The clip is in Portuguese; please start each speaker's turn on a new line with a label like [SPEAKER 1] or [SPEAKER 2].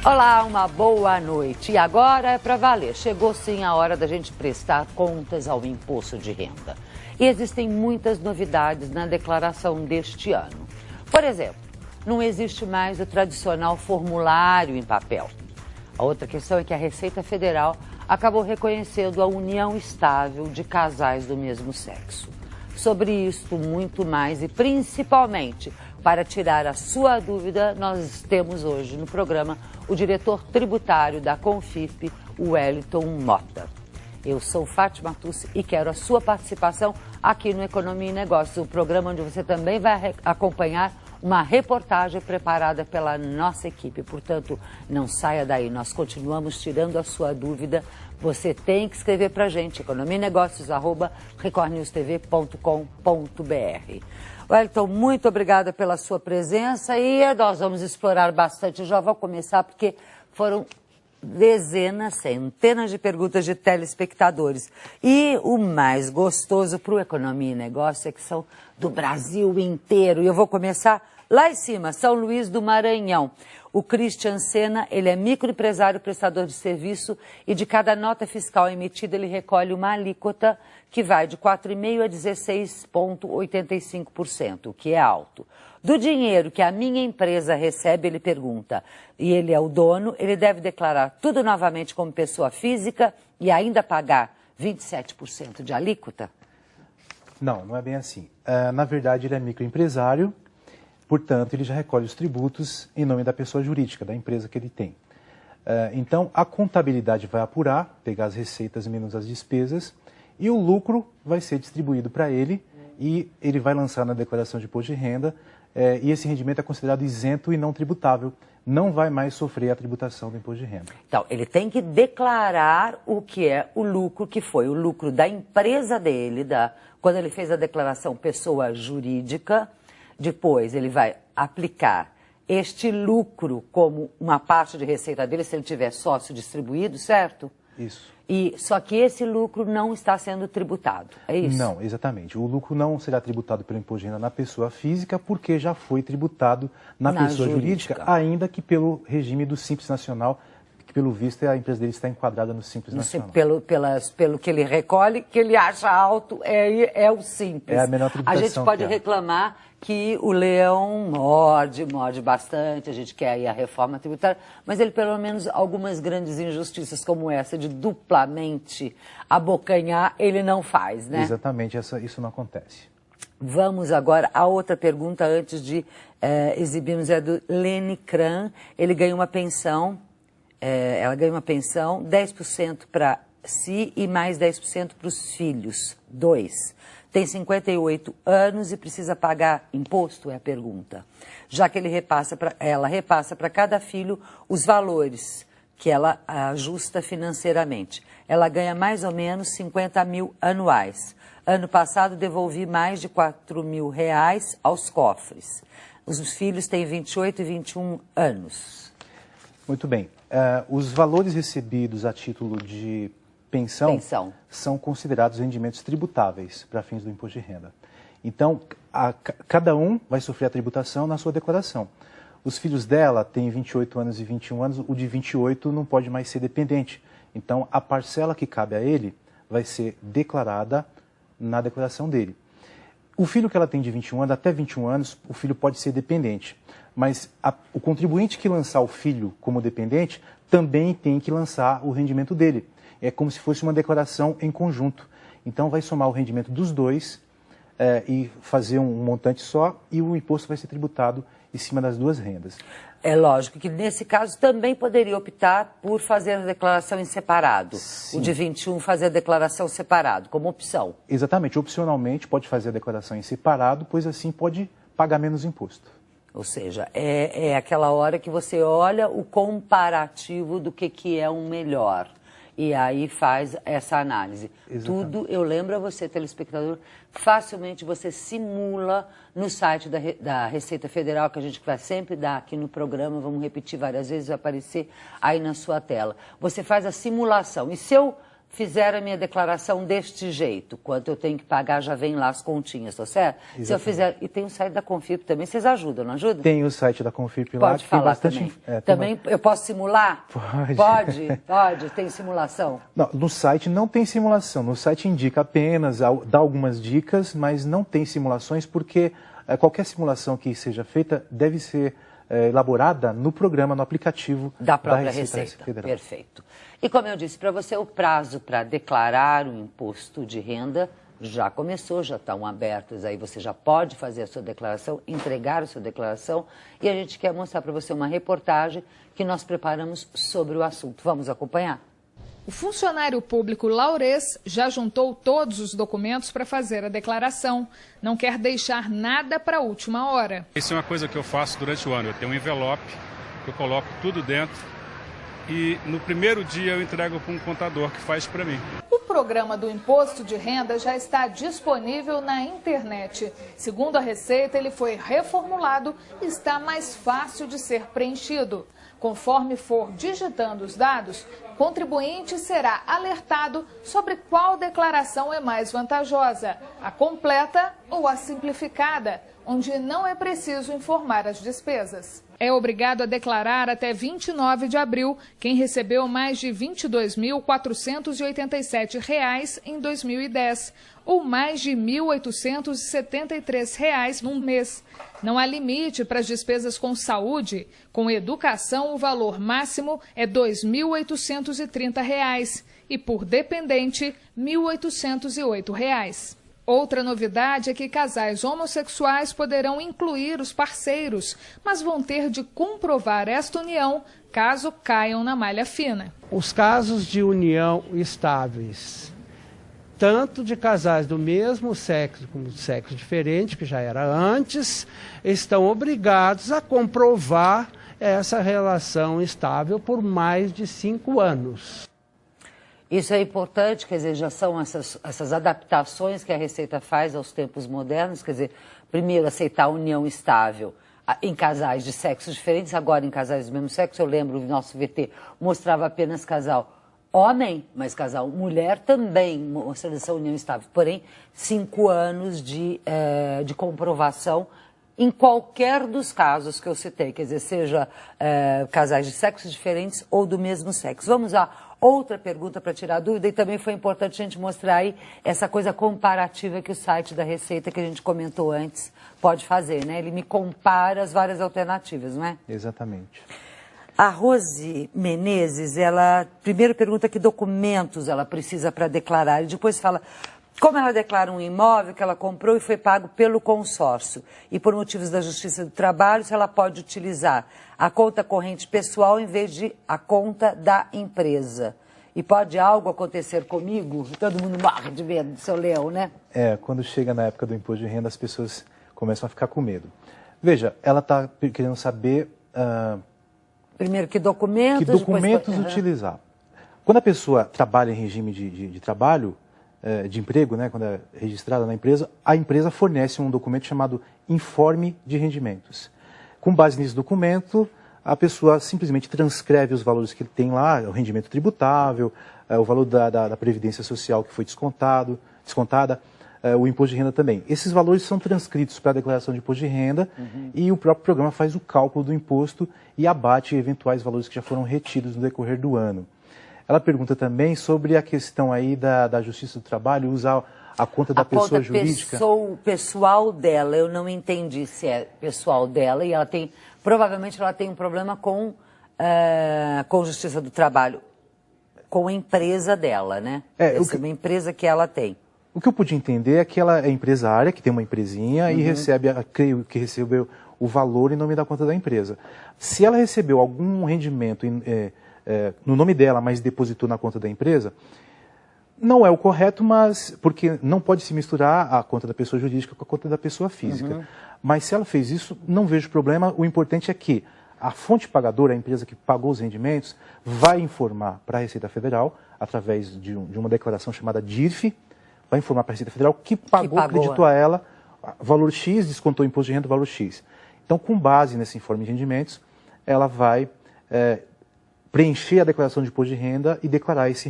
[SPEAKER 1] Olá, uma boa noite. E agora é para valer. Chegou sim a hora da gente prestar contas ao imposto de renda. E existem muitas novidades na declaração deste ano. Por exemplo, não existe mais o tradicional formulário em papel. A outra questão é que a Receita Federal acabou reconhecendo a união estável de casais do mesmo sexo. Sobre isto, muito mais e principalmente para tirar a sua dúvida, nós temos hoje no programa o diretor tributário da Confip, Wellington Mota. Eu sou Fátima Tucci e quero a sua participação aqui no Economia e Negócios, um programa onde você também vai acompanhar uma reportagem preparada pela nossa equipe. Portanto, não saia daí, nós continuamos tirando a sua dúvida. Você tem que escrever para a gente, economianegócios@recordnewstv.com.br. Wellington, muito obrigada pela sua presença e nós vamos explorar bastante. Eu já vou começar porque foram dezenas, centenas de perguntas de telespectadores. E o mais gostoso para o Economia e Negócio é que são do Brasil inteiro. E eu vou começar lá em cima, São Luís do Maranhão. O Christian Sena, ele é microempresário prestador de serviço e de cada nota fiscal emitida ele recolhe uma alíquota que vai de 4,5% a 16,85%, o que é alto. Do dinheiro que a minha empresa recebe, ele pergunta, e ele é o dono, ele deve declarar tudo novamente como pessoa física e ainda pagar 27% de alíquota?
[SPEAKER 2] Não, não é bem assim. Na verdade, ele é microempresário, portanto, ele já recolhe os tributos em nome da pessoa jurídica, da empresa que ele tem. Então, a contabilidade vai apurar, pegar as receitas menos as despesas, e o lucro vai ser distribuído para ele e ele vai lançar na declaração de imposto de renda, e esse rendimento é considerado isento e não tributável, não vai mais sofrer a tributação do imposto de renda.
[SPEAKER 1] Então, ele tem que declarar o que é o lucro, que foi o lucro da empresa dele, quando ele fez a declaração pessoa jurídica. Depois ele vai aplicar este lucro como uma parte de receita dele, se ele tiver sócio distribuído, certo?
[SPEAKER 2] Isso.
[SPEAKER 1] Só que esse lucro não está sendo tributado, é isso?
[SPEAKER 2] Não, exatamente. O lucro não será tributado pelo imposto de renda na pessoa física, porque já foi tributado na pessoa jurídica, ainda que pelo regime do Simples Nacional, que pelo visto a empresa dele está enquadrada no Simples Nacional.
[SPEAKER 1] Pelo que ele recolhe, que ele acha alto, é o Simples.
[SPEAKER 2] É a menor tributação.
[SPEAKER 1] A gente pode reclamar que o leão morde bastante, a gente quer aí a reforma tributária, mas ele pelo menos algumas grandes injustiças como essa de duplamente abocanhar, ele não faz, né?
[SPEAKER 2] Exatamente, isso não acontece.
[SPEAKER 1] Vamos agora à outra pergunta antes de exibirmos, é do Lene Kran. Ele ganha uma pensão, ela ganha uma pensão, 10% para si e mais 10% para os filhos, 2. Tem 58 anos e precisa pagar imposto, é a pergunta. Já que ela repassa para cada filho os valores que ela ajusta financeiramente. Ela ganha mais ou menos 50 mil anuais. Ano passado devolvi mais de 4 mil reais aos cofres. Os filhos têm 28 e 21 anos.
[SPEAKER 2] Muito bem. Os valores recebidos a título de pensão são considerados rendimentos tributáveis para fins do imposto de renda. Então, cada um vai sofrer a tributação na sua declaração. Os filhos dela têm 28 anos e 21 anos, o de 28 não pode mais ser dependente. Então, a parcela que cabe a ele vai ser declarada na declaração dele. O filho que ela tem de 21 anos, até 21 anos, o filho pode ser dependente. Mas o contribuinte que lançar o filho como dependente também tem que lançar o rendimento dele. É como se fosse uma declaração em conjunto. Então, vai somar o rendimento dos dois e fazer um montante só e o imposto vai ser tributado em cima das duas rendas.
[SPEAKER 1] É lógico que, nesse caso, também poderia optar por fazer a declaração em separado. Sim. O de 21 fazer a declaração separado, como opção.
[SPEAKER 2] Exatamente. Opcionalmente, pode fazer a declaração em separado, pois assim pode pagar menos imposto.
[SPEAKER 1] Ou seja, é aquela hora que você olha o comparativo do que é um melhor. E aí faz essa análise. Exatamente. Tudo, eu lembro a você, telespectador, facilmente você simula no site da Receita Federal, que a gente vai sempre dar aqui no programa, vamos repetir várias vezes, vai aparecer aí na sua tela. Você faz a simulação. E se eu fizer a minha declaração deste jeito, quanto eu tenho que pagar, já vem lá as continhas, tá certo? Exatamente. Se eu fizer, e tem o site da Confirp também, vocês ajudam, não ajudam?
[SPEAKER 2] Tem o site da Confirp lá.
[SPEAKER 1] Pode falar bastante, também. Eu posso simular? Pode, tem simulação?
[SPEAKER 2] Não, no site não tem simulação, no site indica apenas, dá algumas dicas, mas não tem simulações porque qualquer simulação que seja feita deve ser elaborada no programa, no aplicativo
[SPEAKER 1] da própria Receita Federal. Perfeito. E como eu disse para você, o prazo para declarar o imposto de renda já começou, já estão abertos, aí você já pode fazer a sua declaração, entregar a sua declaração, e a gente quer mostrar para você uma reportagem que nós preparamos sobre o assunto. Vamos acompanhar?
[SPEAKER 3] O funcionário público Laurês já juntou todos os documentos para fazer a declaração. Não quer deixar nada para a última hora.
[SPEAKER 4] Isso é uma coisa que eu faço durante o ano. Eu tenho um envelope, eu coloco tudo dentro e no primeiro dia eu entrego para um contador que faz para mim.
[SPEAKER 3] O programa do Imposto de Renda já está disponível na internet. Segundo a Receita, ele foi reformulado e está mais fácil de ser preenchido. Conforme for digitando os dados, o contribuinte será alertado sobre qual declaração é mais vantajosa, a completa ou a simplificada, onde não é preciso informar as despesas. É obrigado a declarar até 29 de abril quem recebeu mais de R$ 22.487 em 2010, ou mais de R$ 1.873 num mês. Não há limite para as despesas com saúde. Com educação, o valor máximo é R$ 2.830 e por dependente, R$ 1.808. Outra novidade é que casais homossexuais poderão incluir os parceiros, mas vão ter de comprovar esta união caso caiam na malha fina.
[SPEAKER 5] Os casos de união estáveis, tanto de casais do mesmo sexo como de sexo diferente, que já era antes, estão obrigados a comprovar essa relação estável por mais de 5 anos.
[SPEAKER 1] Isso é importante, quer dizer, já são essas adaptações que a Receita faz aos tempos modernos, quer dizer, primeiro aceitar a união estável em casais de sexos diferentes, agora em casais do mesmo sexo. Eu lembro, o nosso VT mostrava apenas casal homem, mas casal mulher também, mostrando essa união estável. Porém, 5 anos de comprovação em qualquer dos casos que eu citei, quer dizer, seja casais de sexos diferentes ou do mesmo sexo. Vamos a outra pergunta para tirar dúvida, e também foi importante a gente mostrar aí essa coisa comparativa que o site da Receita, que a gente comentou antes, pode fazer, né? Ele me compara as várias alternativas, não é?
[SPEAKER 2] Exatamente.
[SPEAKER 1] A Rose Menezes, ela primeiro pergunta que documentos ela precisa para declarar, e depois fala como ela declara um imóvel que ela comprou e foi pago pelo consórcio, e por motivos da Justiça do Trabalho, se ela pode utilizar a conta corrente pessoal em vez de a conta da empresa. E pode algo acontecer comigo? Todo mundo morre de medo do seu leão, né?
[SPEAKER 2] Quando chega na época do imposto de renda, as pessoas começam a ficar com medo. Veja, ela está querendo saber...
[SPEAKER 1] primeiro, que documentos...
[SPEAKER 2] Que documentos utilizar. Quando a pessoa trabalha em regime de trabalho, de emprego, né, quando é registrada na empresa, a empresa fornece um documento chamado Informe de Rendimentos. Com base nesse documento, a pessoa simplesmente transcreve os valores que ele tem lá, o rendimento tributável, o valor da Previdência Social que foi descontada, o imposto de renda também. Esses valores são transcritos para a declaração de imposto de renda e o próprio programa faz o cálculo do imposto e abate eventuais valores que já foram retidos no decorrer do ano. Ela pergunta também sobre a questão aí da Justiça do Trabalho, usar a conta da pessoa jurídica.
[SPEAKER 1] O pessoal dela, eu não entendi se é pessoal dela, e ela tem, provavelmente ela tem um problema com Justiça do Trabalho, com a empresa dela, né? Essa é uma empresa que ela tem.
[SPEAKER 2] O que eu pude entender é que ela é empresária, que tem uma empresinha e creio que recebeu o valor em nome da conta da empresa. Se ela recebeu algum rendimento no nome dela, mas depositou na conta da empresa, não é o correto, mas porque não pode se misturar a conta da pessoa jurídica com a conta da pessoa física. Mas se ela fez isso, não vejo problema. O importante é que a fonte pagadora, a empresa que pagou os rendimentos, vai informar para a Receita Federal, através de uma declaração chamada DIRF, vai informar para a Receita Federal que pagou, acreditou a ela, valor X, descontou o imposto de renda, valor X. Então, com base nesse informe de rendimentos, ela vai preencher a declaração de imposto de renda e declarar esse rendimento.